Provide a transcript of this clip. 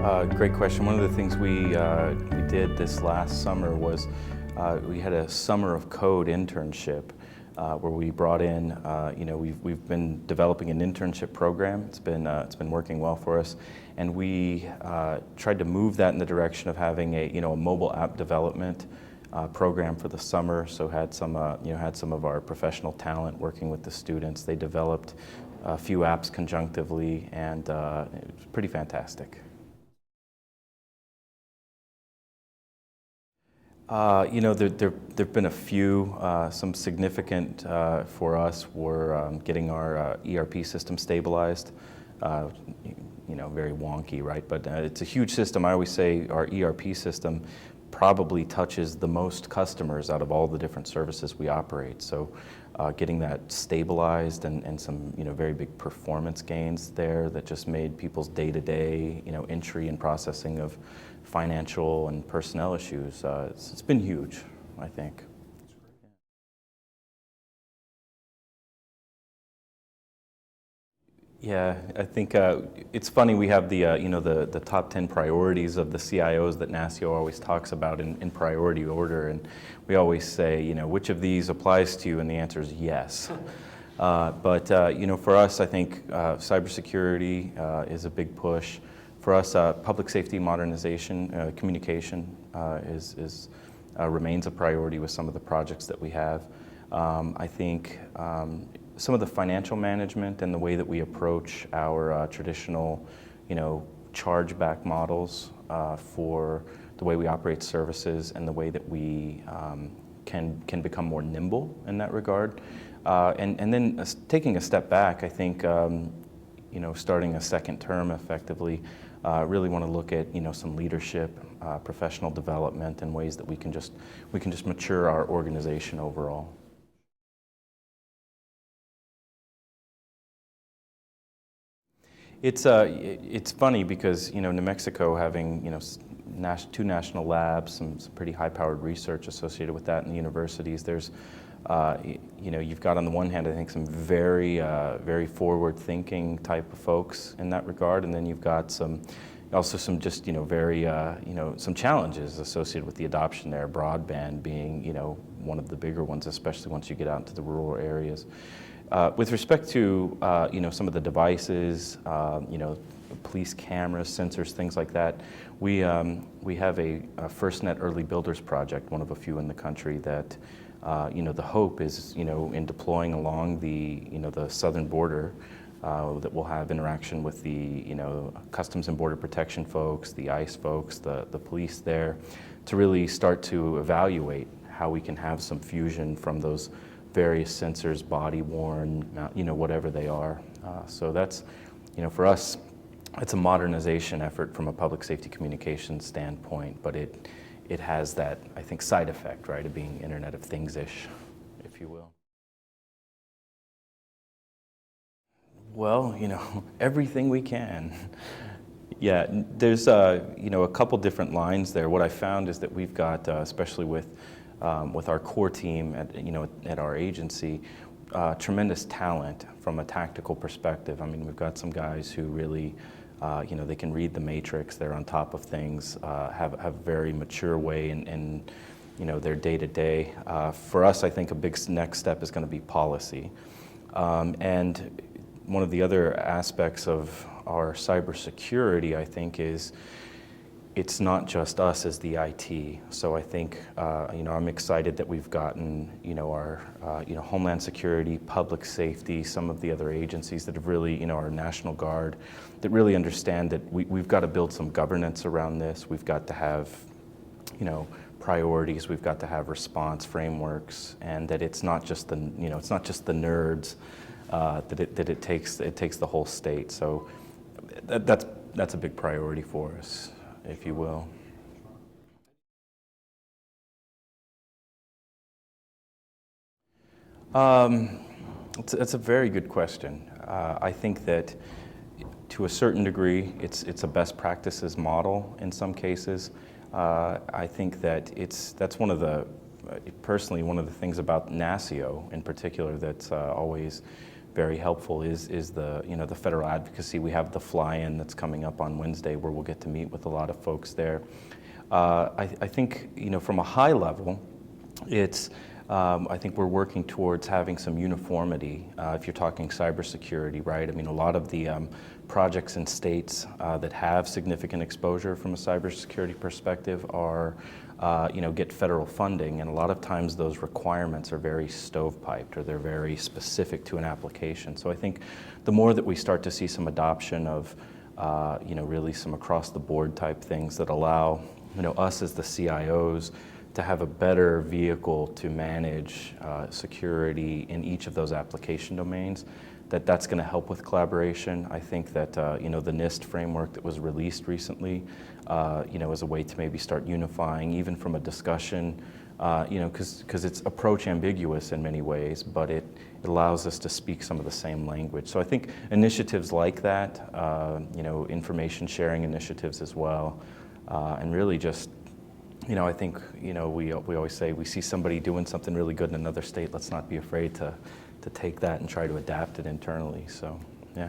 Great question. One of the things we did this last summer was we had a Summer of Code internship where we brought in, we've been developing an internship program. It's been working well for us, and we tried to move that in the direction of having a mobile app development program for the summer. So had some of our professional talent working with the students. They developed a few apps conjunctively, and it was pretty fantastic. There've been a few. Some significant for us were getting our ERP system stabilized. Very wonky, right? But it's a huge system. I always say our ERP system probably touches the most customers out of all the different services we operate. So getting that stabilized and some very big performance gains there that just made people's day-to-day entry and processing of financial and personnel issues. It's been huge, I think. Yeah, I think it's funny. We have the top 10 priorities of the CIOs that NASCIO always talks about in priority order, and we always say, which of these applies to you, and the answer is yes. But for us, I think cybersecurity is a big push. For us, public safety modernization, communication remains a priority with some of the projects that we have. I think some of the financial management and the way that we approach our traditional, chargeback models for the way we operate services and the way that we can become more nimble in that regard. And then taking a step back, I think, starting a second term effectively, really want to look at some leadership, professional development, and ways that we can just mature our organization overall. It's funny because New Mexico having two national labs, some pretty high-powered research associated with that in the universities. There's you've got on the one hand, I think, some very forward-thinking type of folks in that regard, and then you've got some just very some challenges associated with the adoption there. Broadband being one of the bigger ones, especially once you get out into the rural areas. With respect to some of the devices, police cameras, sensors, things like that, we have a FirstNet Early Builders project, one of a few in the country that. The hope is, in deploying along the southern border, that we'll have interaction with the, Customs and Border Protection folks, the ICE folks, the police there, to really start to evaluate how we can have some fusion from those various sensors, body worn, whatever they are. So that's, for us, it's a modernization effort from a public safety communications standpoint, but it has that, I think, side effect, right, of being Internet of Things-ish, if you will. Well, everything we can. Yeah, there's a couple different lines there. What I found is that we've got, especially with our core team at our agency, tremendous talent from a tactical perspective. I mean, we've got some guys who really they can read the matrix, they're on top of things, have a very mature way in their day-to-day. For us, I think a big next step is going to be policy. And one of the other aspects of our cybersecurity, I think, is it's not just us as the IT. So I think, I'm excited that we've gotten, our, Homeland Security, Public Safety, some of the other agencies that have really, our National Guard, that really understand that we've got to build some governance around this. We've got to have, priorities. We've got to have response frameworks, and that it's not just the, it's not just the nerds. That it takes the whole state. So that's a big priority for us, if you will. It's a very good question. I think that to a certain degree, it's a best practices model in some cases. I think that that's one of the things about NASCIO in particular that's always very helpful is the, the federal advocacy. We have the fly-in that's coming up on Wednesday where we'll get to meet with a lot of folks there. I think, from a high level, it's, I think we're working towards having some uniformity if you're talking cybersecurity, right? I mean, a lot of the projects in states that have significant exposure from a cybersecurity perspective are, get federal funding, and a lot of times those requirements are very stovepiped or they're very specific to an application. So I think the more that we start to see some adoption of, really some across-the-board type things that allow, us as the CIOs to have a better vehicle to manage security in each of those application domains, that's going to help with collaboration. I think that the NIST framework that was released recently, is a way to maybe start unifying, even from a discussion, because it's approach ambiguous in many ways, but it allows us to speak some of the same language. So I think initiatives like that, information sharing initiatives as well, and really just, I think, we always say we see somebody doing something really good in another state, let's not be afraid to take that and try to adapt it internally. So, yeah.